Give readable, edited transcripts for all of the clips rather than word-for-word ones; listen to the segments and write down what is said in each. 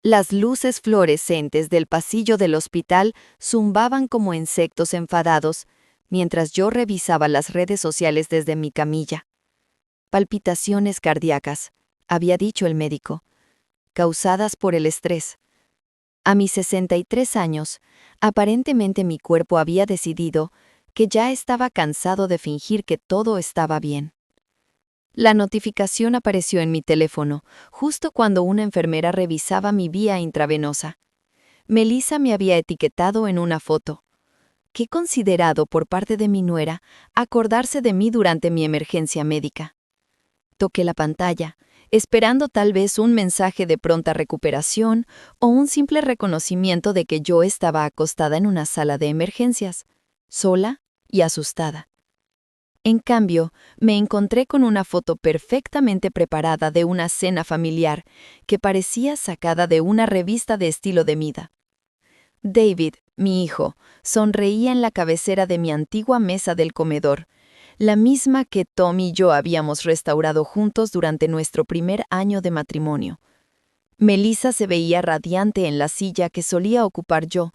Las luces fluorescentes del pasillo del hospital zumbaban como insectos enfadados mientras yo revisaba las redes sociales desde mi camilla. Palpitaciones cardíacas, había dicho el médico, causadas por el estrés. A mis 63 años, aparentemente mi cuerpo había decidido que ya estaba cansado de fingir que todo estaba bien. La notificación apareció en mi teléfono, justo cuando una enfermera revisaba mi vía intravenosa. Melissa me había etiquetado en una foto. Qué considerado por parte de mi nuera acordarse de mí durante mi emergencia médica. Toqué la pantalla, esperando tal vez un mensaje de pronta recuperación o un simple reconocimiento de que yo estaba acostada en una sala de emergencias, sola y asustada. En cambio, me encontré con una foto perfectamente preparada de una cena familiar que parecía sacada de una revista de estilo de vida. David, mi hijo, sonreía en la cabecera de mi antigua mesa del comedor, la misma que Tom y yo habíamos restaurado juntos durante nuestro primer año de matrimonio. Melissa se veía radiante en la silla que solía ocupar yo,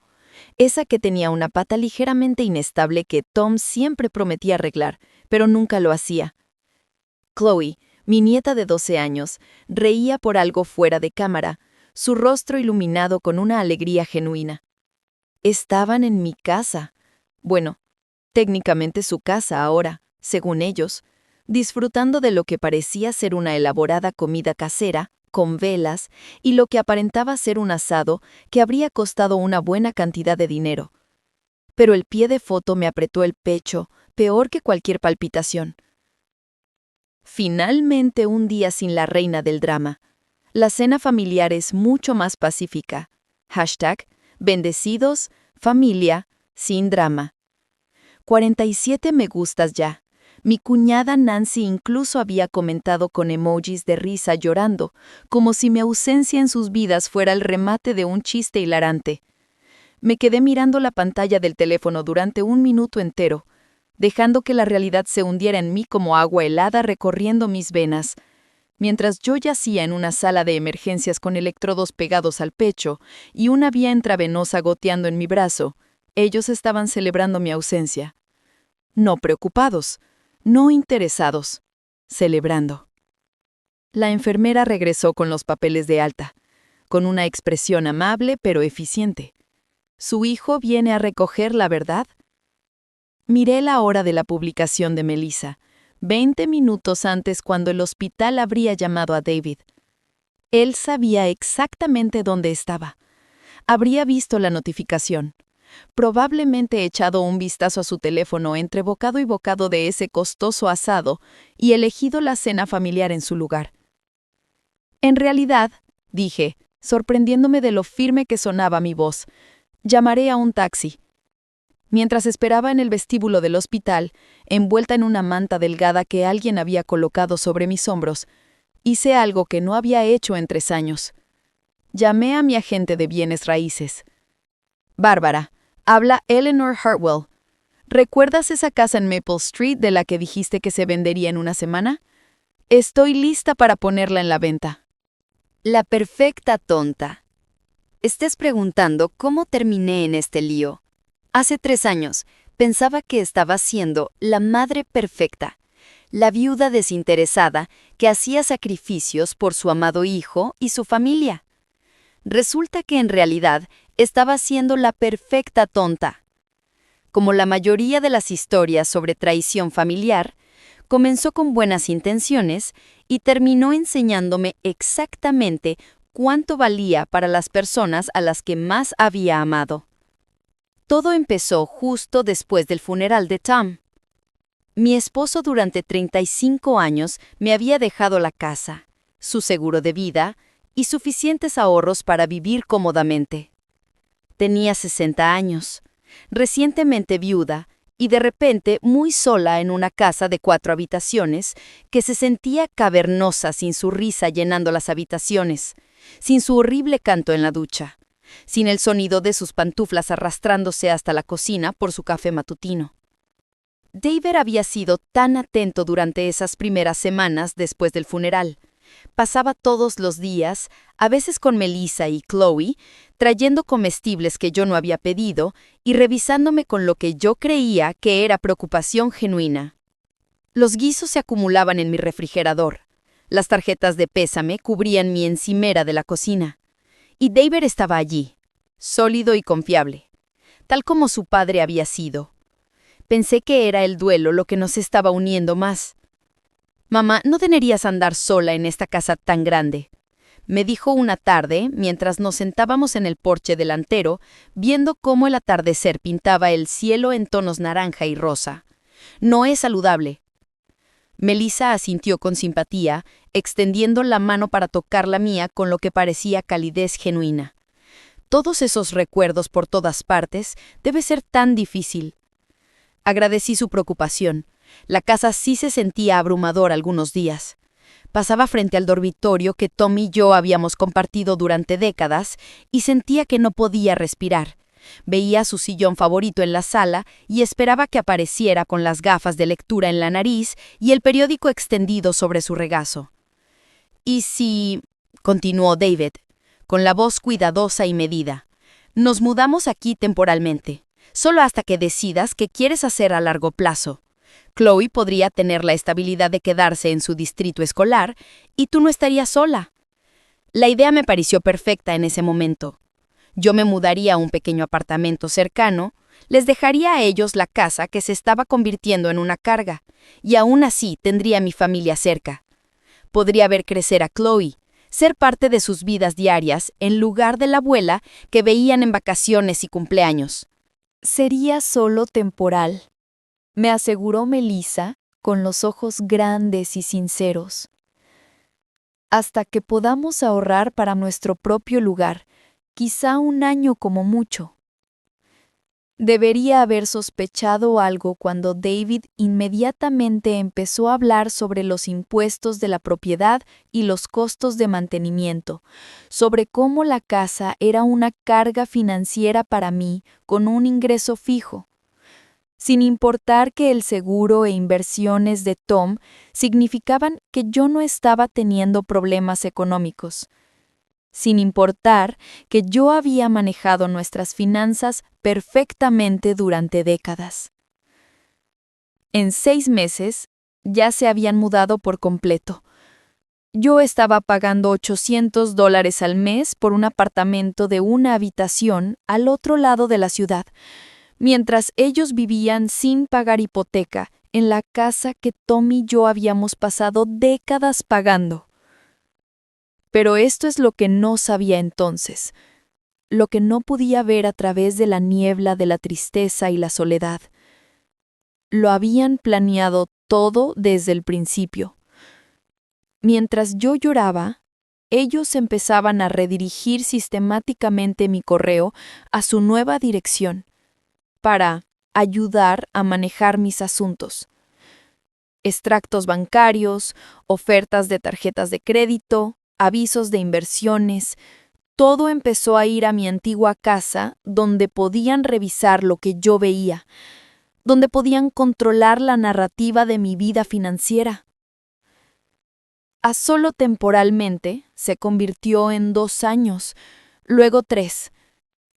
esa que tenía una pata ligeramente inestable que Tom siempre prometía arreglar, pero nunca lo hacía. Chloe, mi nieta de 12 años, reía por algo fuera de cámara, su rostro iluminado con una alegría genuina. Estaban en mi casa. Bueno, técnicamente su casa ahora, según ellos, disfrutando de lo que parecía ser una elaborada comida casera, con velas, y lo que aparentaba ser un asado que habría costado una buena cantidad de dinero. Pero el pie de foto me apretó el pecho, peor que cualquier palpitación. Finalmente un día sin la reina del drama. La cena familiar es mucho más pacífica. #bendecidos, familia, sin drama. 47 me gustas ya. Mi cuñada Nancy incluso había comentado con emojis de risa llorando, como si mi ausencia en sus vidas fuera el remate de un chiste hilarante. Me quedé mirando la pantalla del teléfono durante un minuto entero, dejando que la realidad se hundiera en mí como agua helada recorriendo mis venas. Mientras yo yacía en una sala de emergencias con electrodos pegados al pecho y una vía intravenosa goteando en mi brazo, ellos estaban celebrando mi ausencia. No preocupados, no interesados, celebrando. La enfermera regresó con los papeles de alta, con una expresión amable pero eficiente. ¿Su hijo viene a recoger la verdad? Miré la hora de la publicación de Melissa, 20 minutos antes cuando el hospital habría llamado a David. Él sabía exactamente dónde estaba. Habría visto la notificación. Probablemente echado un vistazo a su teléfono entre bocado y bocado de ese costoso asado y elegido la cena familiar en su lugar. En realidad, dije, sorprendiéndome de lo firme que sonaba mi voz, llamaré a un taxi. Mientras esperaba en el vestíbulo del hospital, envuelta en una manta delgada que alguien había colocado sobre mis hombros, hice algo que no había hecho en 3 años. Llamé a mi agente de bienes raíces. Bárbara, habla Eleanor Hartwell. ¿Recuerdas esa casa en Maple Street de la que dijiste que se vendería en una semana? Estoy lista para ponerla en la venta. La perfecta tonta. Estés preguntando cómo terminé en este lío. Hace 3 años pensaba que estaba siendo la madre perfecta, la viuda desinteresada que hacía sacrificios por su amado hijo y su familia. Resulta que en realidad estaba siendo la perfecta tonta. Como la mayoría de las historias sobre traición familiar, comenzó con buenas intenciones y terminó enseñándome exactamente cuánto valía para las personas a las que más había amado. Todo empezó justo después del funeral de Tom. Mi esposo durante 35 años me había dejado la casa, su seguro de vida y suficientes ahorros para vivir cómodamente. Tenía 60 años, recientemente viuda y de repente muy sola en una casa de 4 habitaciones que se sentía cavernosa sin su risa llenando las habitaciones, sin su horrible canto en la ducha, sin el sonido de sus pantuflas arrastrándose hasta la cocina por su café matutino. David había sido tan atento durante esas primeras semanas después del funeral, Pasaba todos los días, a veces con Melissa y Chloe, trayendo comestibles que yo no había pedido y revisándome con lo que yo creía que era preocupación genuina. Los guisos se acumulaban en mi refrigerador. Las tarjetas de pésame cubrían mi encimera de la cocina. Y David estaba allí, sólido y confiable, tal como su padre había sido. Pensé que era el duelo lo que nos estaba uniendo más. «Mamá, no deberías andar sola en esta casa tan grande», me dijo una tarde mientras nos sentábamos en el porche delantero, viendo cómo el atardecer pintaba el cielo en tonos naranja y rosa. «No es saludable». Melissa asintió con simpatía, extendiendo la mano para tocar la mía con lo que parecía calidez genuina. Todos esos recuerdos por todas partes, debe ser tan difícil. Agradecí su preocupación. La casa sí se sentía abrumadora algunos días. Pasaba frente al dormitorio que Tom y yo habíamos compartido durante décadas y sentía que no podía respirar. Veía su sillón favorito en la sala y esperaba que apareciera con las gafas de lectura en la nariz y el periódico extendido sobre su regazo. «¿Y si...?» continuó David, con la voz cuidadosa y medida. «Nos mudamos aquí temporalmente, solo hasta que decidas qué quieres hacer a largo plazo. Chloe podría tener la estabilidad de quedarse en su distrito escolar y tú no estarías sola». La idea me pareció perfecta en ese momento. Yo me mudaría a un pequeño apartamento cercano, les dejaría a ellos la casa que se estaba convirtiendo en una carga, y aún así tendría mi familia cerca. Podría ver crecer a Chloe, ser parte de sus vidas diarias en lugar de la abuela que veían en vacaciones y cumpleaños. Sería solo temporal, me aseguró Melissa con los ojos grandes y sinceros. Hasta que podamos ahorrar para nuestro propio lugar, quizá un año como mucho. Debería haber sospechado algo cuando David inmediatamente empezó a hablar sobre los impuestos de la propiedad y los costos de mantenimiento, sobre cómo la casa era una carga financiera para mí con un ingreso fijo. Sin importar que el seguro e inversiones de Tom significaban que yo no estaba teniendo problemas económicos. Sin importar que yo había manejado nuestras finanzas perfectamente durante décadas. En 6 meses, ya se habían mudado por completo. Yo estaba pagando $800 al mes por un apartamento de una habitación al otro lado de la ciudad, mientras ellos vivían sin pagar hipoteca en la casa que Tom y yo habíamos pasado décadas pagando. Pero esto es lo que no sabía entonces, lo que no podía ver a través de la niebla de la tristeza y la soledad. Lo habían planeado todo desde el principio. Mientras yo lloraba, ellos empezaban a redirigir sistemáticamente mi correo a su nueva dirección, para ayudar a manejar mis asuntos. Extractos bancarios, ofertas de tarjetas de crédito, avisos de inversiones, todo empezó a ir a mi antigua casa donde podían revisar lo que yo veía, donde podían controlar la narrativa de mi vida financiera. A solo temporalmente se convirtió en 2 años, luego 3.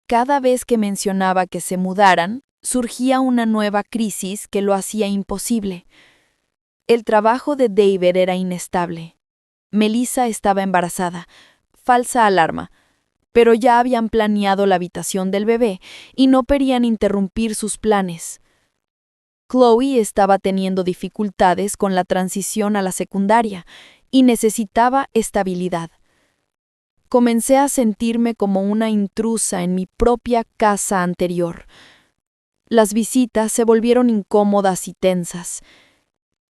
Cada vez que mencionaba que se mudaran, surgía una nueva crisis que lo hacía imposible. El trabajo de David era inestable. Melissa estaba embarazada, falsa alarma, pero ya habían planeado la habitación del bebé y no querían interrumpir sus planes. Chloe estaba teniendo dificultades con la transición a la secundaria y necesitaba estabilidad. Comencé a sentirme como una intrusa en mi propia casa anterior. Las visitas se volvieron incómodas y tensas.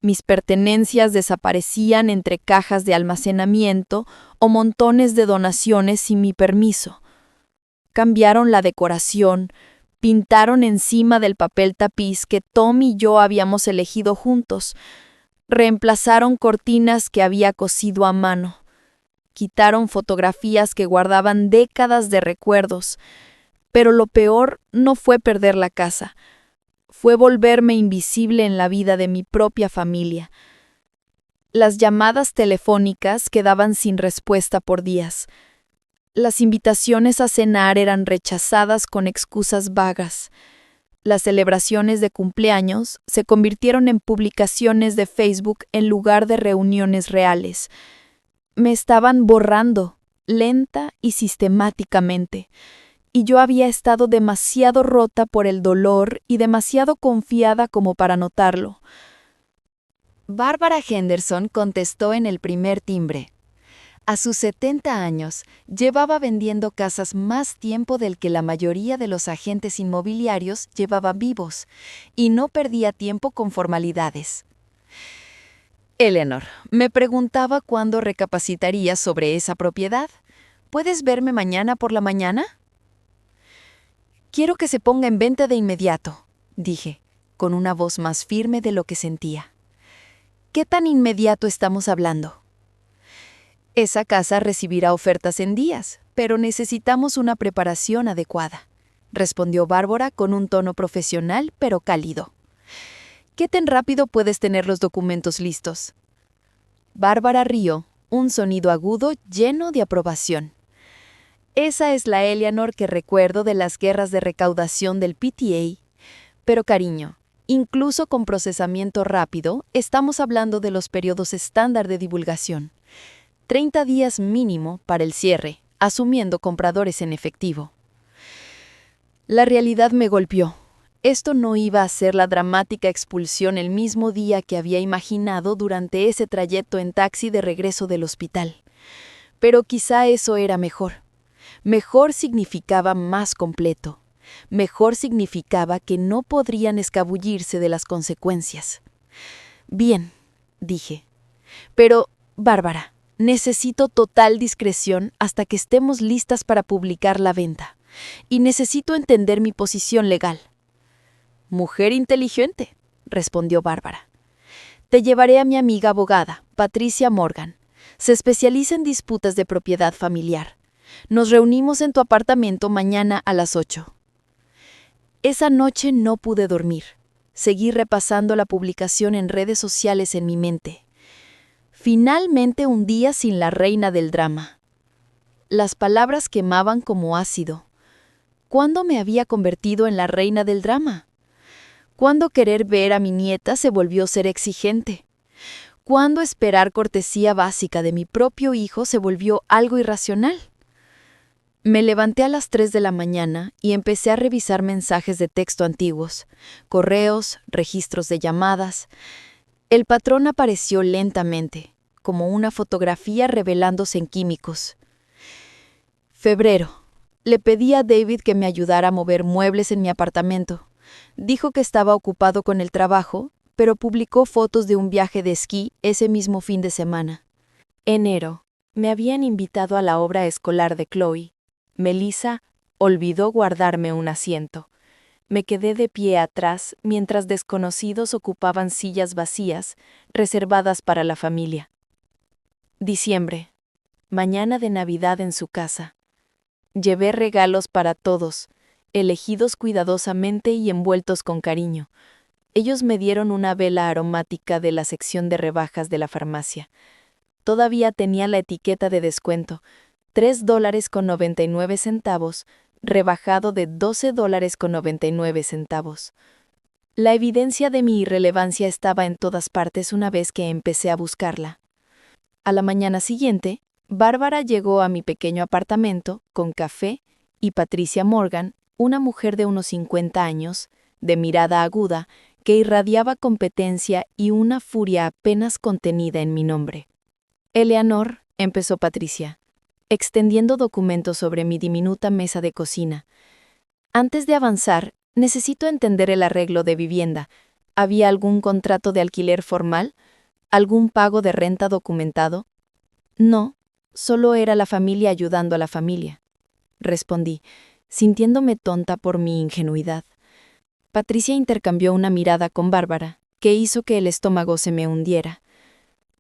Mis pertenencias desaparecían entre cajas de almacenamiento o montones de donaciones sin mi permiso. Cambiaron la decoración, pintaron encima del papel tapiz que Tom y yo habíamos elegido juntos, reemplazaron cortinas que había cosido a mano, quitaron fotografías que guardaban décadas de recuerdos, pero lo peor no fue perder la casa. Fue volverme invisible en la vida de mi propia familia. Las llamadas telefónicas quedaban sin respuesta por días. Las invitaciones a cenar eran rechazadas con excusas vagas. Las celebraciones de cumpleaños se convirtieron en publicaciones de Facebook en lugar de reuniones reales. Me estaban borrando, lenta y sistemáticamente, y yo había estado demasiado rota por el dolor y demasiado confiada como para notarlo. Bárbara Henderson contestó en el primer timbre. A sus 70 años, llevaba vendiendo casas más tiempo del que la mayoría de los agentes inmobiliarios llevaban vivos, y no perdía tiempo con formalidades. Eleanor, me preguntaba cuándo recapacitaría sobre esa propiedad. ¿Puedes verme mañana por la mañana? Quiero que se ponga en venta de inmediato, dije, con una voz más firme de lo que sentía. ¿Qué tan inmediato estamos hablando? Esa casa recibirá ofertas en días, pero necesitamos una preparación adecuada, respondió Bárbara con un tono profesional pero cálido. ¿Qué tan rápido puedes tener los documentos listos? Bárbara rió, un sonido agudo lleno de aprobación. Esa es la Eleanor que recuerdo de las guerras de recaudación del PTA. Pero cariño, incluso con procesamiento rápido, estamos hablando de los periodos estándar de divulgación. 30 días mínimo para el cierre, asumiendo compradores en efectivo. La realidad me golpeó. Esto no iba a ser la dramática expulsión el mismo día que había imaginado durante ese trayecto en taxi de regreso del hospital. Pero quizá eso era mejor. Mejor significaba más completo. Mejor significaba que no podrían escabullirse de las consecuencias. Bien, dije. Pero, Bárbara, necesito total discreción hasta que estemos listas para publicar la venta. Y necesito entender mi posición legal. Mujer inteligente, respondió Bárbara. Te llevaré a mi amiga abogada, Patricia Morgan. Se especializa en disputas de propiedad familiar. Nos reunimos en tu apartamento mañana a las 8. Esa noche no pude dormir. Seguí repasando la publicación en redes sociales en mi mente. Finalmente un día sin la reina del drama. Las palabras quemaban como ácido. ¿Cuándo me había convertido en la reina del drama? ¿Cuándo querer ver a mi nieta se volvió ser exigente? ¿Cuándo esperar cortesía básica de mi propio hijo se volvió algo irracional? Me levanté a las 3 de la mañana y empecé a revisar mensajes de texto antiguos, correos, registros de llamadas. El patrón apareció lentamente, como una fotografía revelándose en químicos. Febrero. Le pedí a David que me ayudara a mover muebles en mi apartamento. Dijo que estaba ocupado con el trabajo, pero publicó fotos de un viaje de esquí ese mismo fin de semana. Enero. Me habían invitado a la obra escolar de Chloe. Melissa olvidó guardarme un asiento. Me quedé de pie atrás mientras desconocidos ocupaban sillas vacías, reservadas para la familia. Diciembre. Mañana de Navidad en su casa. Llevé regalos para todos, elegidos cuidadosamente y envueltos con cariño. Ellos me dieron una vela aromática de la sección de rebajas de la farmacia. Todavía tenía la etiqueta de descuento, $3.99, rebajado de $12.99. La evidencia de mi irrelevancia estaba en todas partes una vez que empecé a buscarla. A la mañana siguiente, Bárbara llegó a mi pequeño apartamento con café y Patricia Morgan, una mujer de unos 50 años, de mirada aguda, que irradiaba competencia y una furia apenas contenida en mi nombre. Eleanor, empezó Patricia, extendiendo documentos sobre mi diminuta mesa de cocina. Antes de avanzar, necesito entender el arreglo de vivienda. ¿Había algún contrato de alquiler formal? ¿Algún pago de renta documentado? No, solo era la familia ayudando a la familia, respondí, sintiéndome tonta por mi ingenuidad. Patricia intercambió una mirada con Bárbara, que hizo que el estómago se me hundiera.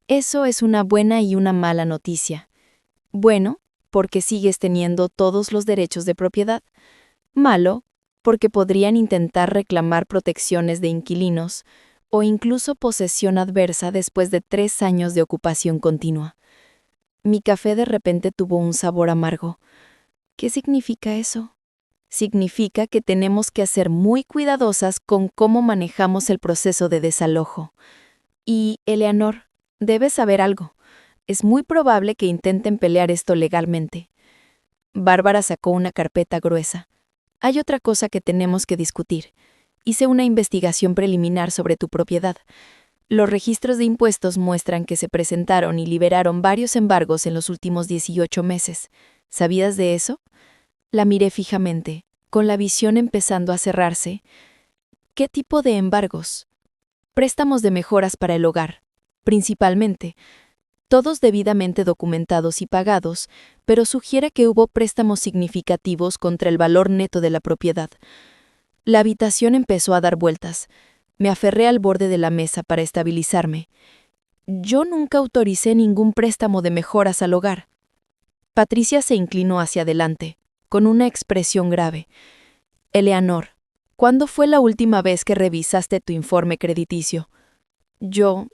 Eso es una buena y una mala noticia. Bueno, porque sigues teniendo todos los derechos de propiedad. Malo, porque podrían intentar reclamar protecciones de inquilinos, o incluso posesión adversa después de 3 años de ocupación continua. Mi café de repente tuvo un sabor amargo. ¿Qué significa eso? Significa que tenemos que ser muy cuidadosas con cómo manejamos el proceso de desalojo. Y, Eleanor, debes saber algo. Es muy probable que intenten pelear esto legalmente. Bárbara sacó una carpeta gruesa. Hay otra cosa que tenemos que discutir. Hice una investigación preliminar sobre tu propiedad. Los registros de impuestos muestran que se presentaron y liberaron varios embargos en los últimos 18 meses. ¿Sabías de eso? La miré fijamente, con la visión empezando a cerrarse. ¿Qué tipo de embargos? Préstamos de mejoras para el hogar, principalmente. Todos debidamente documentados y pagados, pero sugiere que hubo préstamos significativos contra el valor neto de la propiedad. La habitación empezó a dar vueltas. Me aferré al borde de la mesa para estabilizarme. Yo nunca autoricé ningún préstamo de mejoras al hogar. Patricia se inclinó hacia adelante, con una expresión grave. Eleanor, ¿cuándo fue la última vez que revisaste tu informe crediticio? Yo...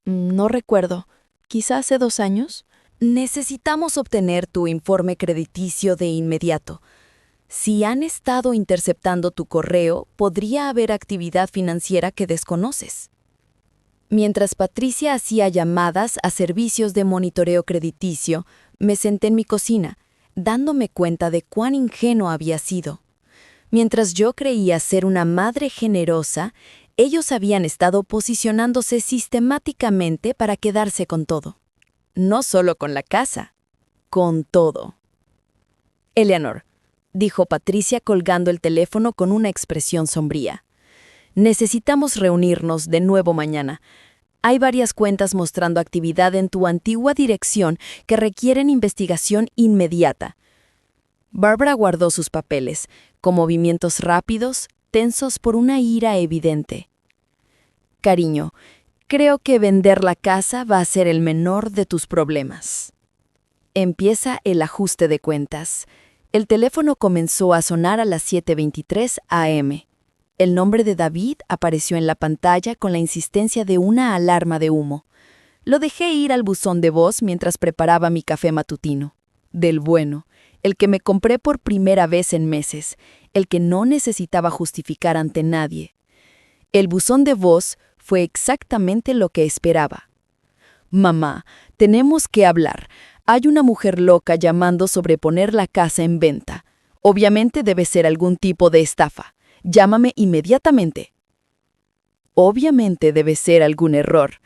no recuerdo. ¿Quizá hace 2 años? Necesitamos obtener tu informe crediticio de inmediato. Si han estado interceptando tu correo, podría haber actividad financiera que desconoces. Mientras Patricia hacía llamadas a servicios de monitoreo crediticio, me senté en mi cocina, dándome cuenta de cuán ingenuo había sido. Mientras yo creía ser una madre generosa, ellos habían estado posicionándose sistemáticamente para quedarse con todo. No solo con la casa, con todo. Eleanor, dijo Patricia colgando el teléfono con una expresión sombría. Necesitamos reunirnos de nuevo mañana. Hay varias cuentas mostrando actividad en tu antigua dirección que requieren investigación inmediata. Bárbara guardó sus papeles, con movimientos rápidos, tensos por una ira evidente. Cariño, creo que vender la casa va a ser el menor de tus problemas. Empieza el ajuste de cuentas. El teléfono comenzó a sonar a las 7:23 a.m. El nombre de David apareció en la pantalla con la insistencia de una alarma de humo. Lo dejé ir al buzón de voz mientras preparaba mi café matutino. Del bueno, el que me compré por primera vez en meses, el que no necesitaba justificar ante nadie. El buzón de voz fue exactamente lo que esperaba. Mamá, tenemos que hablar. Hay una mujer loca llamando sobre poner la casa en venta. Obviamente debe ser algún tipo de estafa. Llámame inmediatamente. Obviamente debe ser algún error.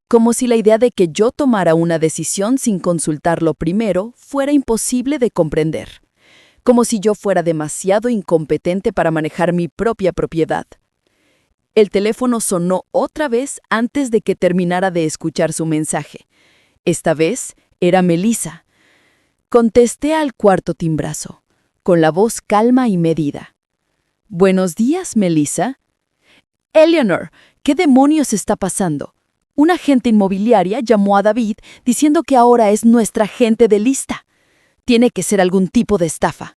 Como si la idea de que yo tomara una decisión sin consultarlo primero fuera imposible de comprender. Como si yo fuera demasiado incompetente para manejar mi propia propiedad. El teléfono sonó otra vez antes de que terminara de escuchar su mensaje. Esta vez era Melissa. Contesté al cuarto timbrazo, con la voz calma y medida. «Buenos días, Melissa». «Eleanor, ¿qué demonios está pasando? Una agente inmobiliaria llamó a David diciendo que ahora es nuestra agente de lista. Tiene que ser algún tipo de estafa».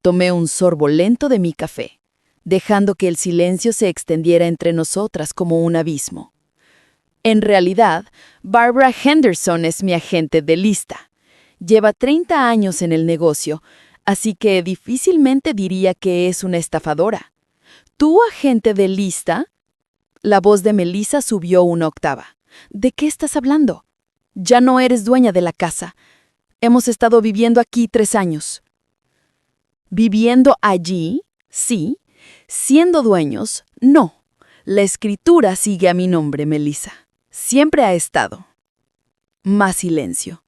Tomé un sorbo lento de mi café, dejando que el silencio se extendiera entre nosotras como un abismo. En realidad, Barbara Henderson es mi agente de lista. Lleva 30 años en el negocio, así que difícilmente diría que es una estafadora. ¿Tu agente de lista? La voz de Melissa subió una octava. ¿De qué estás hablando? Ya no eres dueña de la casa. Hemos estado viviendo aquí 3 años. ¿Viviendo allí? Sí. Siendo dueños, no. La escritura sigue a mi nombre, Melissa. Siempre ha estado. Más silencio.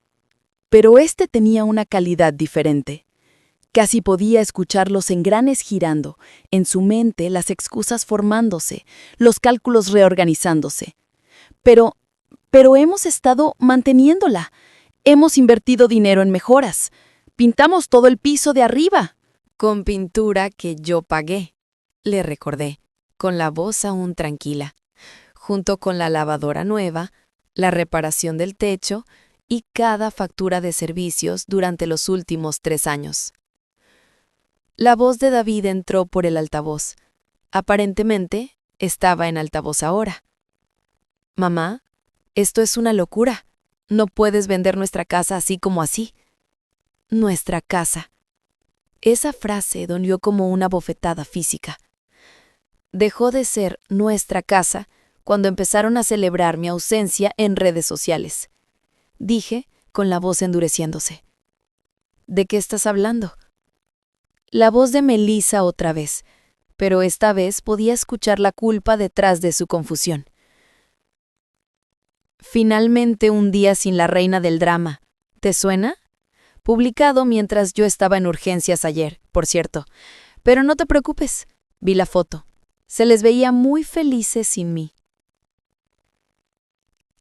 Pero este tenía una calidad diferente. Casi podía escuchar los engranes girando, en su mente las excusas formándose, los cálculos reorganizándose. Pero hemos estado manteniéndola. Hemos invertido dinero en mejoras. Pintamos todo el piso de arriba. Con pintura que yo pagué, le recordé, con la voz aún tranquila, junto con la lavadora nueva, la reparación del techo y cada factura de servicios durante los últimos 3 años. La voz de David entró por el altavoz. Aparentemente, Estaba en altavoz ahora. Mamá, esto es una locura. No puedes vender nuestra casa así como así. Nuestra casa. Esa frase dolió como una bofetada física. Dejó de ser nuestra casa cuando empezaron a celebrar mi ausencia en redes sociales. Dije, con la voz endureciéndose. ¿De qué estás hablando? La voz de Melissa otra vez, pero esta vez podía escuchar la culpa detrás de su confusión. Finalmente un día sin la reina del drama. ¿Te suena? Publicado mientras yo estaba en urgencias ayer, por cierto. Pero no te preocupes, vi la foto. Se les veía muy felices sin mí.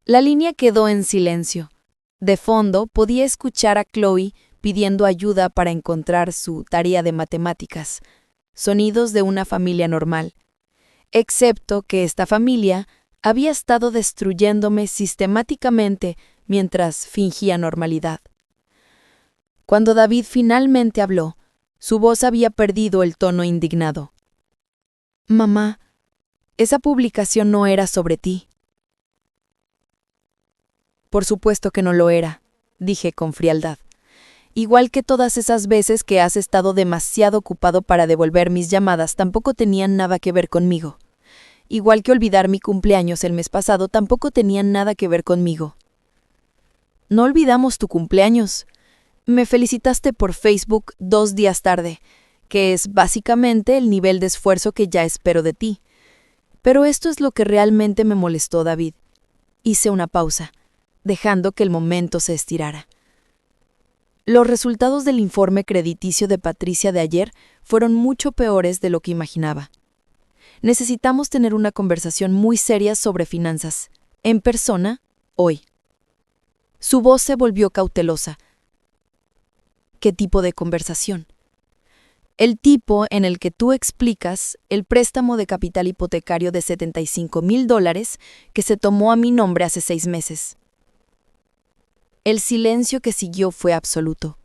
La línea quedó en silencio. De fondo podía escuchar a Chloe pidiendo ayuda para encontrar su tarea de matemáticas. Sonidos de una familia normal. Excepto que esta familia había estado destruyéndome sistemáticamente mientras fingía normalidad. Cuando David finalmente habló, su voz había perdido el tono indignado. Mamá, esa publicación no era sobre ti. Por supuesto que no lo era, dije con frialdad. Igual que todas esas veces que has estado demasiado ocupado para devolver mis llamadas, tampoco tenían nada que ver conmigo. Igual que olvidar mi cumpleaños el mes pasado, tampoco tenían nada que ver conmigo. No olvidamos tu cumpleaños. Me felicitaste por Facebook 2 días tarde, que es básicamente el nivel de esfuerzo que ya espero de ti. Pero esto es lo que realmente me molestó, David. Hice una pausa, dejando que el momento se estirara. Los resultados del informe crediticio de Patricia de ayer fueron mucho peores de lo que imaginaba. Necesitamos tener una conversación muy seria sobre finanzas, en persona, hoy. Su voz se volvió cautelosa. ¿Qué tipo de conversación? El tipo en el que tú explicas el préstamo de capital hipotecario de $75,000 que se tomó a mi nombre hace 6 meses. El silencio que siguió fue absoluto.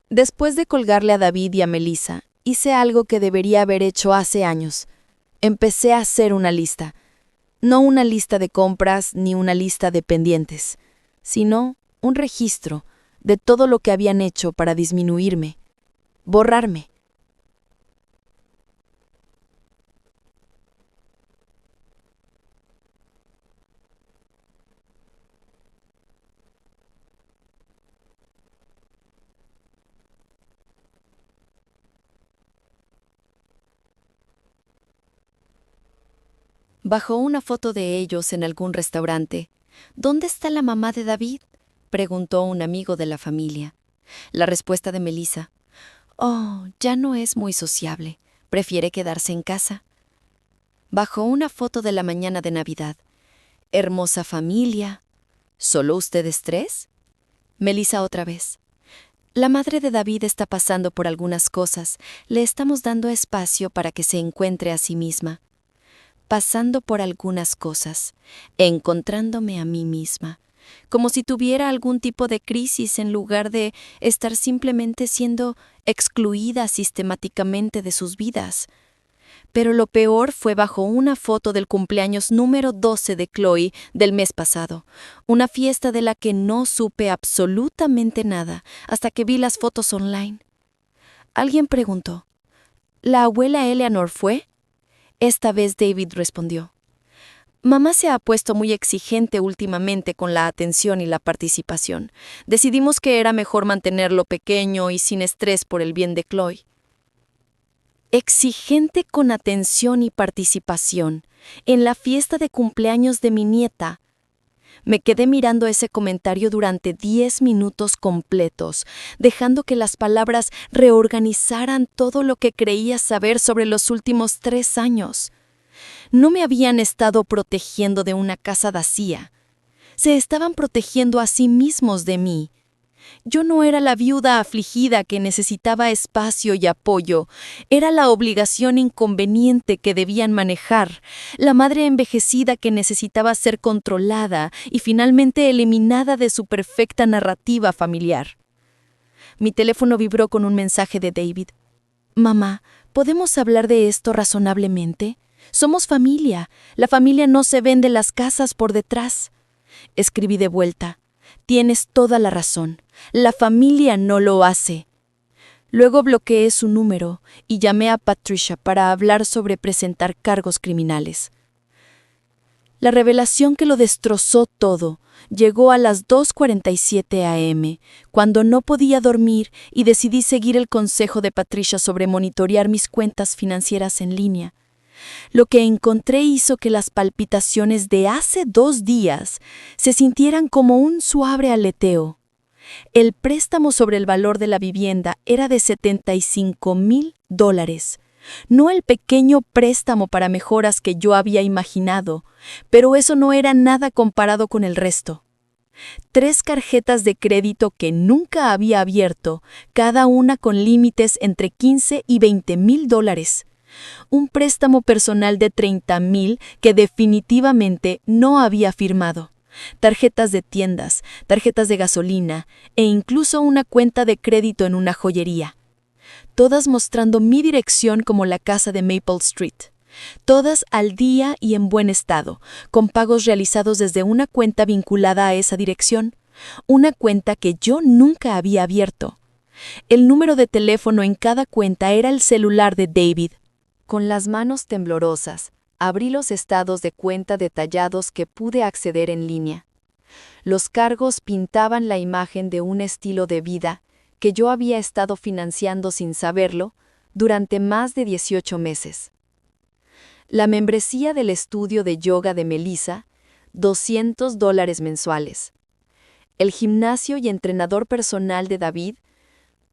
Después de colgarle a David y a Melissa, hice algo que debería haber hecho hace años. Empecé a hacer una lista. No una lista de compras ni una lista de pendientes, sino un registro de todo lo que habían hecho para disminuirme, borrarme. Bajó una foto de ellos en algún restaurante. ¿Dónde está la mamá de David?, preguntó un amigo de la familia. La respuesta de Melissa: «Oh, ya no es muy sociable. Prefiere quedarse en casa». Bajó una foto de la mañana de Navidad. «Hermosa familia. ¿Solo ustedes 3?» Melissa otra vez: «La madre de David está pasando por algunas cosas. Le estamos dando espacio para que se encuentre a sí misma». Pasando por algunas cosas, encontrándome a mí misma, como si tuviera algún tipo de crisis en lugar de estar simplemente siendo excluida sistemáticamente de sus vidas. Pero lo peor fue bajo una foto del cumpleaños número 12 de Chloe del mes pasado, una fiesta de la que no supe absolutamente nada hasta que vi las fotos online. Alguien preguntó: ¿la abuela Eleanor fue? Esta vez David respondió: «Mamá se ha puesto muy exigente últimamente con la atención y la participación. Decidimos que era mejor mantenerlo pequeño y sin estrés por el bien de Chloe». Exigente con atención y participación en la fiesta de cumpleaños de mi nieta. Me quedé mirando ese comentario durante 10 minutos completos, dejando que las palabras reorganizaran todo lo que creía saber sobre los últimos 3 años. No me habían estado protegiendo de una casa vacía. Se estaban protegiendo a sí mismos de mí. Yo no era la viuda afligida que necesitaba espacio y apoyo. Era la obligación inconveniente que debían manejar, la madre envejecida que necesitaba ser controlada y finalmente eliminada de su perfecta narrativa familiar. Mi teléfono vibró con un mensaje de David. «Mamá, ¿podemos hablar de esto razonablemente? Somos familia. La familia no se vende las casas por detrás. Escribí de vuelta. Tienes toda la razón. La familia no lo hace. Luego bloqueé su número y llamé a Patricia para hablar sobre presentar cargos criminales. La revelación que lo destrozó todo llegó a las 2:47 a.m., cuando no podía dormir y decidí seguir el consejo de Patricia sobre monitorear mis cuentas financieras en línea. Lo que encontré hizo que las palpitaciones de hace 2 días se sintieran como un suave aleteo. El préstamo sobre el valor de la vivienda era de $75,000. No el pequeño préstamo para mejoras que yo había imaginado, pero eso no era nada comparado con el resto. 3 tarjetas de crédito que nunca había abierto, cada una con límites entre $15,000 y $20,000. Un préstamo personal de $30,000 que definitivamente no había firmado. Tarjetas de tiendas, tarjetas de gasolina e incluso una cuenta de crédito en una joyería. Todas mostrando mi dirección como la casa de Maple Street. Todas al día y en buen estado, con pagos realizados desde una cuenta vinculada a esa dirección, una cuenta que yo nunca había abierto. El número de teléfono en cada cuenta era el celular de David. Con las manos temblorosas, abrí los estados de cuenta detallados que pude acceder en línea. Los cargos pintaban la imagen de un estilo de vida que yo había estado financiando sin saberlo durante más de 18 meses. La membresía del estudio de yoga de Melissa, $200 mensuales. El gimnasio y entrenador personal de David,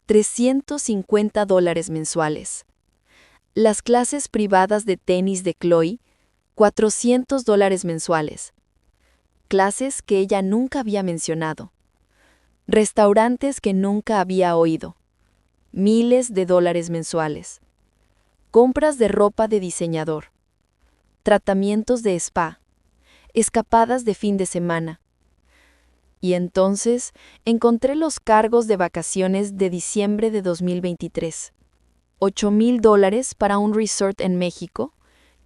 $350 mensuales. Las clases privadas de tenis de Chloe, $400 mensuales. Clases que ella nunca había mencionado. Restaurantes que nunca había oído. Miles de dólares mensuales. Compras de ropa de diseñador. Tratamientos de spa. Escapadas de fin de semana. Y entonces encontré los cargos de vacaciones de diciembre de 2023. $8,000 para un resort en México,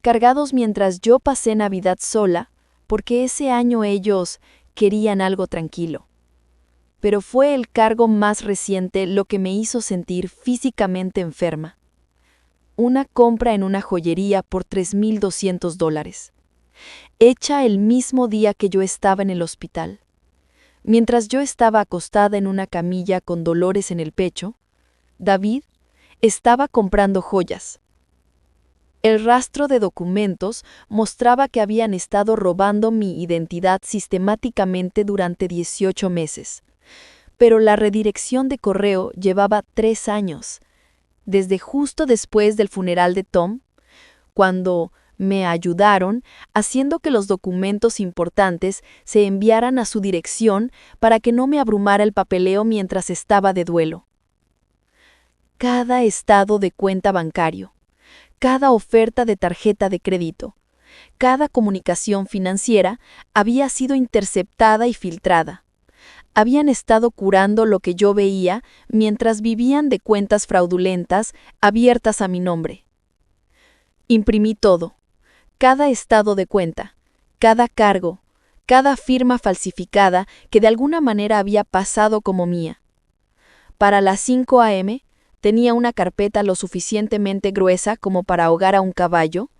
cargados mientras yo pasé Navidad sola, porque ese año ellos querían algo tranquilo. Pero fue el cargo más reciente lo que me hizo sentir físicamente enferma. Una compra en una joyería por $3,200, hecha el mismo día que yo estaba en el hospital. Mientras yo estaba acostada en una camilla con dolores en el pecho, David estaba comprando joyas. El rastro de documentos mostraba que habían estado robando mi identidad sistemáticamente durante 18 meses. Pero la redirección de correo llevaba 3 años, desde justo después del funeral de Tom, cuando me ayudaron haciendo que los documentos importantes se enviaran a su dirección para que no me abrumara el papeleo mientras estaba de duelo. Cada estado de cuenta bancario, cada oferta de tarjeta de crédito, cada comunicación financiera había sido interceptada y filtrada. Habían estado curando lo que yo veía mientras vivían de cuentas fraudulentas abiertas a mi nombre. Imprimí todo, cada estado de cuenta, cada cargo, cada firma falsificada que de alguna manera había pasado como mía. Para las 5 a.m., tenía una carpeta lo suficientemente gruesa como para ahogar a un caballo,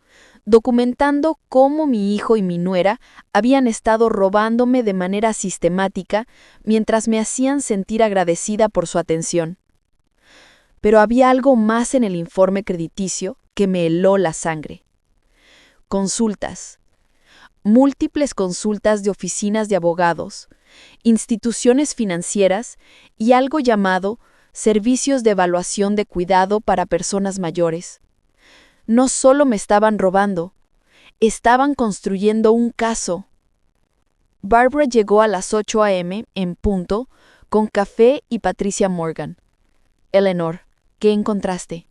documentando cómo mi hijo y mi nuera habían estado robándome de manera sistemática mientras me hacían sentir agradecida por su atención. Pero había algo más en el informe crediticio que me heló la sangre. Consultas. Múltiples consultas de oficinas de abogados, instituciones financieras y algo llamado servicios de evaluación de cuidado para personas mayores. No solo me estaban robando, estaban construyendo un caso. Barbara llegó a las 8 a.m. en punto, con café y Patricia Morgan. Eleanor, ¿qué encontraste?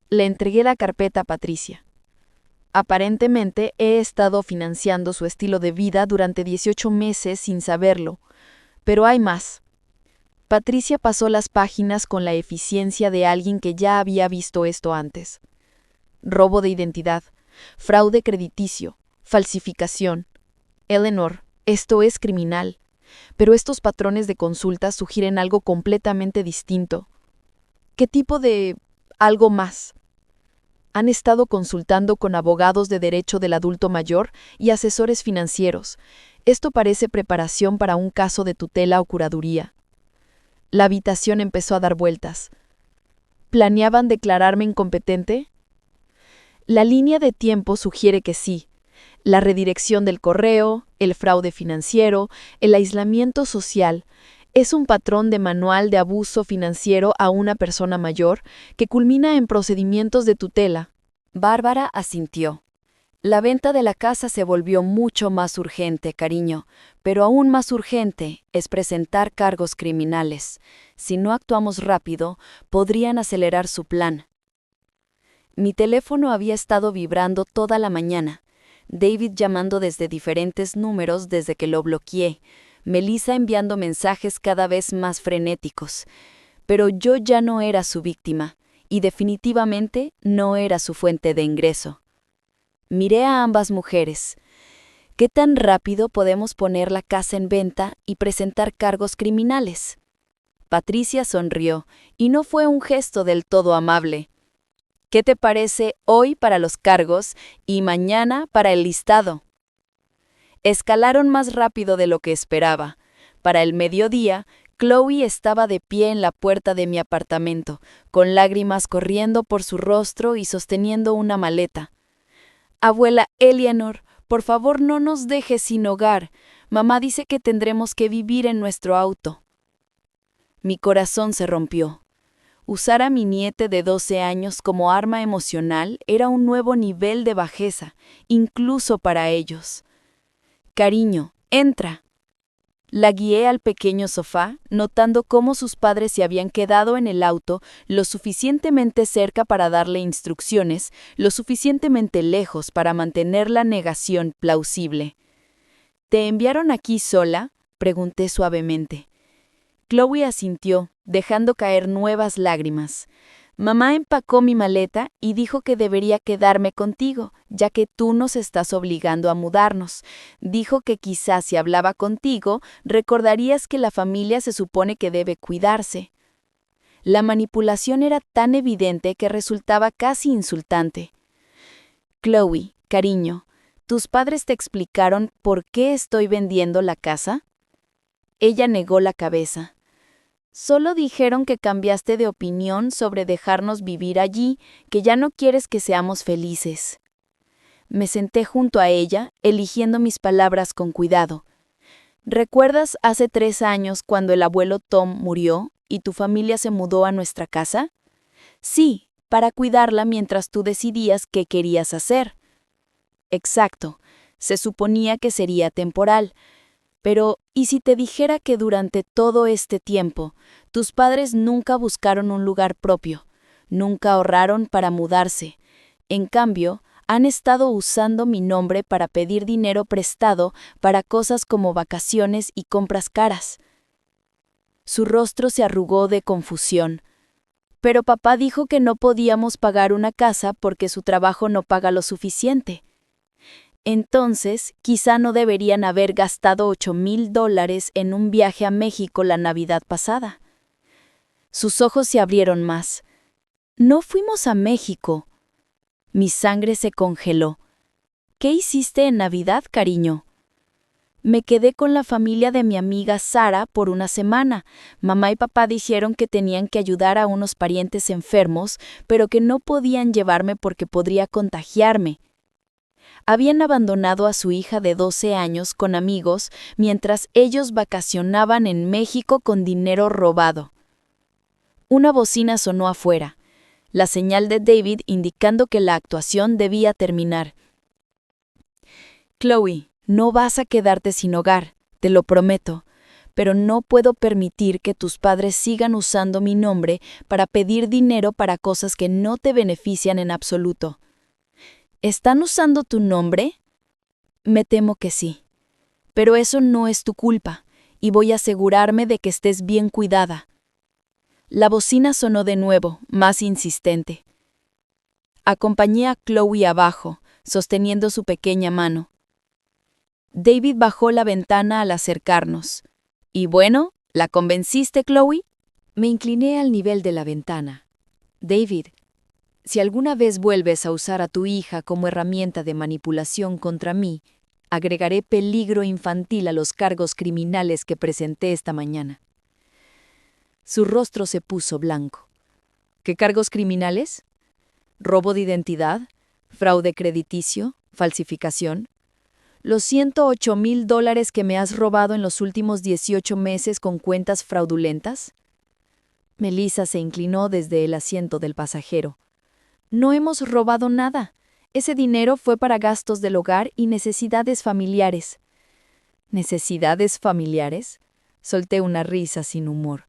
Le entregué la carpeta a Patricia. Aparentemente he estado financiando su estilo de vida durante 18 meses sin saberlo, pero hay más. Patricia pasó las páginas con la eficiencia de alguien que ya había visto esto antes. Robo de identidad, fraude crediticio, falsificación. Eleanor, esto es criminal. Pero estos patrones de consulta sugieren algo completamente distinto. ¿Qué tipo de algo más? Han estado consultando con abogados de derecho del adulto mayor y asesores financieros. Esto parece preparación para un caso de tutela o curaduría. La habitación empezó a dar vueltas. ¿Planeaban declararme incompetente? La línea de tiempo sugiere que sí. La redirección del correo, el fraude financiero, el aislamiento social, es un patrón de manual de abuso financiero a una persona mayor que culmina en procedimientos de tutela. Bárbara asintió. La venta de la casa se volvió mucho más urgente, cariño, pero aún más urgente es presentar cargos criminales. Si no actuamos rápido, podrían acelerar su plan. Mi teléfono había estado vibrando toda la mañana. David llamando desde diferentes números desde que lo bloqueé. Melissa enviando mensajes cada vez más frenéticos. Pero yo ya no era su víctima, y definitivamente no era su fuente de ingreso. Miré a ambas mujeres. ¿Qué tan rápido podemos poner la casa en venta y presentar cargos criminales? Patricia sonrió, y no fue un gesto del todo amable. ¿Qué te parece hoy para los cargos y mañana para el listado? Escalaron más rápido de lo que esperaba. Para el mediodía, Chloe estaba de pie en la puerta de mi apartamento, con lágrimas corriendo por su rostro y sosteniendo una maleta. Abuela Eleanor, por favor no nos dejes sin hogar. Mamá dice que tendremos que vivir en nuestro auto. Mi corazón se rompió. Usar a mi nieta de 12 años como arma emocional era un nuevo nivel de bajeza, incluso para ellos. Cariño, entra. La guié al pequeño sofá, notando cómo sus padres se habían quedado en el auto lo suficientemente cerca para darle instrucciones, lo suficientemente lejos para mantener la negación plausible. ¿Te enviaron aquí sola?, pregunté suavemente. Chloe asintió, dejando caer nuevas lágrimas. Mamá empacó mi maleta y dijo que debería quedarme contigo, ya que tú nos estás obligando a mudarnos. Dijo que quizás si hablaba contigo, recordarías que la familia se supone que debe cuidarse. La manipulación era tan evidente que resultaba casi insultante. Chloe, cariño, ¿tus padres te explicaron por qué estoy vendiendo la casa? Ella negó la cabeza. Solo dijeron que cambiaste de opinión sobre dejarnos vivir allí, que ya no quieres que seamos felices. Me senté junto a ella, eligiendo mis palabras con cuidado. ¿Recuerdas hace 3 años cuando el abuelo Tom murió y tu familia se mudó a nuestra casa? Sí, para cuidarla mientras tú decidías qué querías hacer. Exacto, se suponía que sería temporal. Pero, ¿y si te dijera que durante todo este tiempo, tus padres nunca buscaron un lugar propio, nunca ahorraron para mudarse? En cambio, han estado usando mi nombre para pedir dinero prestado para cosas como vacaciones y compras caras. Su rostro se arrugó de confusión. Pero papá dijo que no podíamos pagar una casa porque su trabajo no paga lo suficiente. Entonces, quizá no deberían haber gastado $8,000 en un viaje a México la Navidad pasada. Sus ojos se abrieron más. No fuimos a México. Mi sangre se congeló. ¿Qué hiciste en Navidad, cariño? Me quedé con la familia de mi amiga Sara por una semana. Mamá y papá dijeron que tenían que ayudar a unos parientes enfermos, pero que no podían llevarme porque podría contagiarme. Habían abandonado a su hija de 12 años con amigos mientras ellos vacacionaban en México con dinero robado. Una bocina sonó afuera, la señal de David indicando que la actuación debía terminar. Chloe, no vas a quedarte sin hogar, te lo prometo, pero no puedo permitir que tus padres sigan usando mi nombre para pedir dinero para cosas que no te benefician en absoluto. ¿Están usando tu nombre? Me temo que sí. Pero eso no es tu culpa, y voy a asegurarme de que estés bien cuidada. La bocina sonó de nuevo, más insistente. Acompañé a Chloe abajo, sosteniendo su pequeña mano. David bajó la ventana al acercarnos. «¿Y bueno, la convenciste, Chloe?» Me incliné al nivel de la ventana. «David, si alguna vez vuelves a usar a tu hija como herramienta de manipulación contra mí, agregaré peligro infantil a los cargos criminales que presenté esta mañana». Su rostro se puso blanco. «¿Qué cargos criminales? ¿Robo de identidad? ¿Fraude crediticio? ¿Falsificación? ¿Los $108,000 que me has robado en los últimos 18 meses con cuentas fraudulentas?» Melissa se inclinó desde el asiento del pasajero. «No hemos robado nada. Ese dinero fue para gastos del hogar y necesidades familiares». ¿Necesidades familiares? Solté una risa sin humor.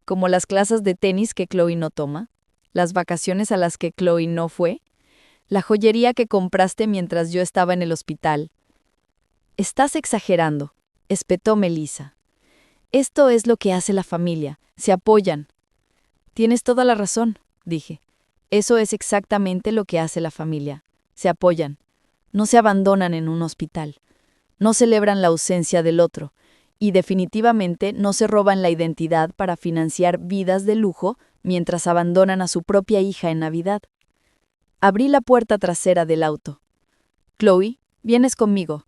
¿Como las clases de tenis que Chloe no toma? ¿Las vacaciones a las que Chloe no fue? ¿La joyería que compraste mientras yo estaba en el hospital? «Estás exagerando», espetó Melissa. «Esto es lo que hace la familia. Se apoyan». «Tienes toda la razón», dije. «Eso es exactamente lo que hace la familia. Se apoyan. No se abandonan en un hospital. No celebran la ausencia del otro. Y definitivamente no se roban la identidad para financiar vidas de lujo mientras abandonan a su propia hija en Navidad». Abrí la puerta trasera del auto. «Chloe, vienes conmigo.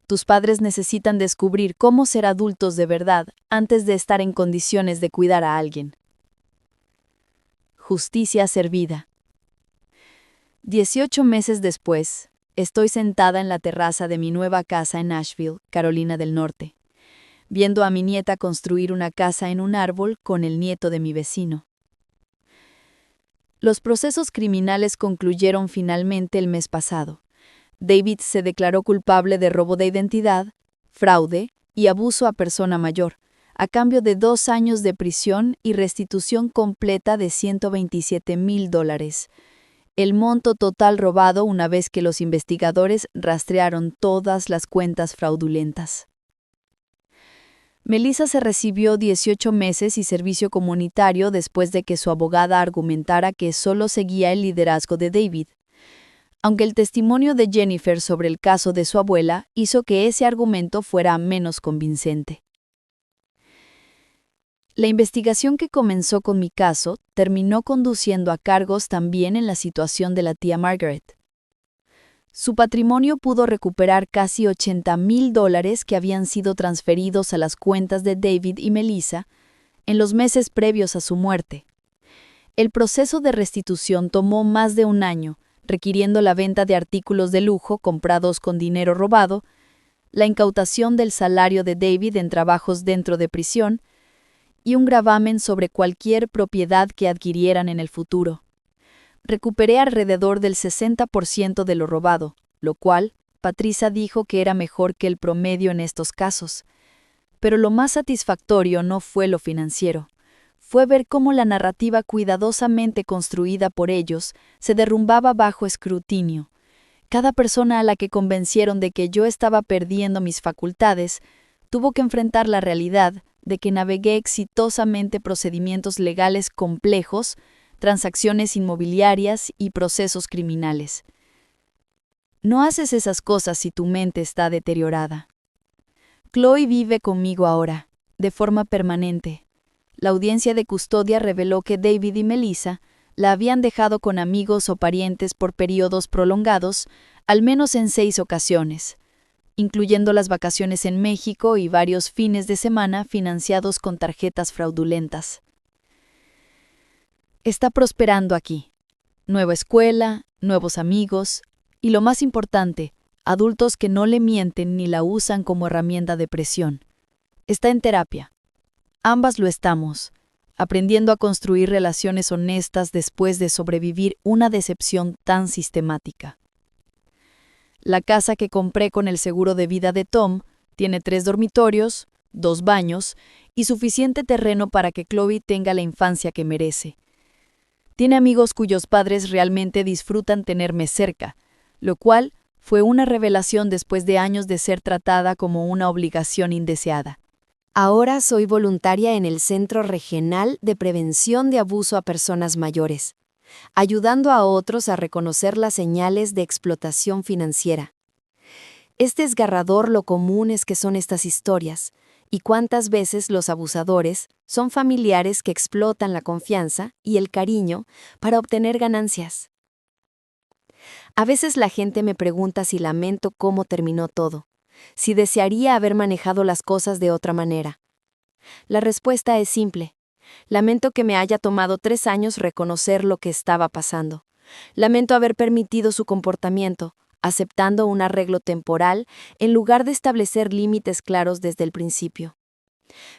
Tus padres necesitan descubrir cómo ser adultos de verdad antes de estar en condiciones de cuidar a alguien». Justicia servida. 18 meses después, estoy sentada en la terraza de mi nueva casa en Asheville, Carolina del Norte, viendo a mi nieta construir una casa en un árbol con el nieto de mi vecino. Los procesos criminales concluyeron finalmente el mes pasado. David se declaró culpable de robo de identidad, fraude y abuso a persona mayor, a cambio de 2 años de prisión y restitución completa de $127,000, el monto total robado una vez que los investigadores rastrearon todas las cuentas fraudulentas. Melissa se recibió 18 meses y servicio comunitario después de que su abogada argumentara que solo seguía el liderazgo de David, aunque el testimonio de Jennifer sobre el caso de su abuela hizo que ese argumento fuera menos convincente. La investigación que comenzó con mi caso terminó conduciendo a cargos también en la situación de la tía Margaret. Su patrimonio pudo recuperar casi $80,000 que habían sido transferidos a las cuentas de David y Melissa en los meses previos a su muerte. El proceso de restitución tomó más de 1 año, requiriendo la venta de artículos de lujo comprados con dinero robado, la incautación del salario de David en trabajos dentro de prisión y un gravamen sobre cualquier propiedad que adquirieran en el futuro. Recuperé alrededor del 60% de lo robado, lo cual, Patricia dijo que era mejor que el promedio en estos casos. Pero lo más satisfactorio no fue lo financiero. Fue ver cómo la narrativa cuidadosamente construida por ellos se derrumbaba bajo escrutinio. Cada persona a la que convencieron de que yo estaba perdiendo mis facultades tuvo que enfrentar la realidad de que navegué exitosamente procedimientos legales complejos, transacciones inmobiliarias y procesos criminales. No haces esas cosas si tu mente está deteriorada. Chloe vive conmigo ahora, de forma permanente. La audiencia de custodia reveló que David y Melissa la habían dejado con amigos o parientes por periodos prolongados, al menos en 6 ocasiones, incluyendo las vacaciones en México y varios fines de semana financiados con tarjetas fraudulentas. Está prosperando aquí. Nueva escuela, nuevos amigos y, lo más importante, adultos que no le mienten ni la usan como herramienta de presión. Está en terapia. Ambas lo estamos, aprendiendo a construir relaciones honestas después de sobrevivir una decepción tan sistemática. La casa que compré con el seguro de vida de Tom tiene 3 dormitorios, 2 baños y suficiente terreno para que Chloe tenga la infancia que merece. Tiene amigos cuyos padres realmente disfrutan tenerme cerca, lo cual fue una revelación después de años de ser tratada como una obligación indeseada. Ahora soy voluntaria en el Centro Regional de Prevención de Abuso a Personas Mayores, ayudando a otros a reconocer las señales de explotación financiera. Es desgarrador lo comunes que son estas historias, y cuántas veces los abusadores son familiares que explotan la confianza y el cariño para obtener ganancias. A veces la gente me pregunta si lamento cómo terminó todo, si desearía haber manejado las cosas de otra manera. La respuesta es simple. Lamento que me haya tomado 3 años reconocer lo que estaba pasando. Lamento haber permitido su comportamiento, aceptando un arreglo temporal en lugar de establecer límites claros desde el principio.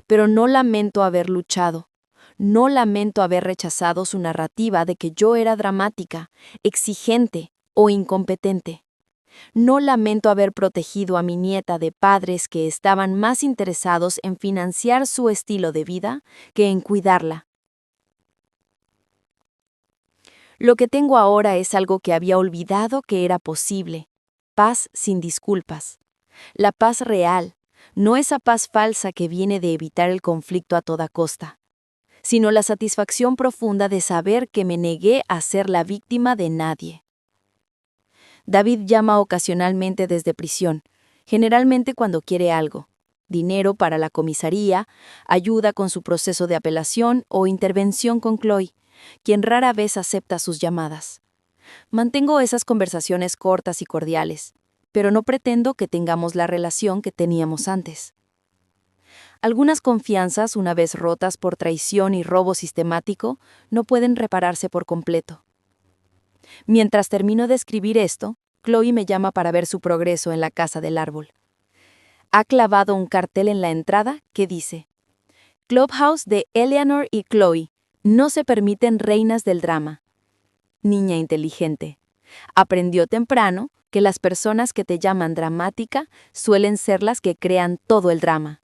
Pero no lamento haber luchado. No lamento haber rechazado su narrativa de que yo era dramática, exigente o incompetente. No lamento haber protegido a mi nieta de padres que estaban más interesados en financiar su estilo de vida que en cuidarla. Lo que tengo ahora es algo que había olvidado que era posible: paz sin disculpas. La paz real, no esa paz falsa que viene de evitar el conflicto a toda costa, sino la satisfacción profunda de saber que me negué a ser la víctima de nadie. David llama ocasionalmente desde prisión, generalmente cuando quiere algo: dinero para la comisaría, ayuda con su proceso de apelación o intervención con Chloe, quien rara vez acepta sus llamadas. Mantengo esas conversaciones cortas y cordiales, pero no pretendo que tengamos la relación que teníamos antes. Algunas confianzas, una vez rotas por traición y robo sistemático, no pueden repararse por completo. Mientras termino de escribir esto, Chloe me llama para ver su progreso en la casa del árbol. Ha clavado un cartel en la entrada que dice: Clubhouse de Eleanor y Chloe, no se permiten reinas del drama. Niña inteligente. Aprendió temprano que las personas que te llaman dramática suelen ser las que crean todo el drama.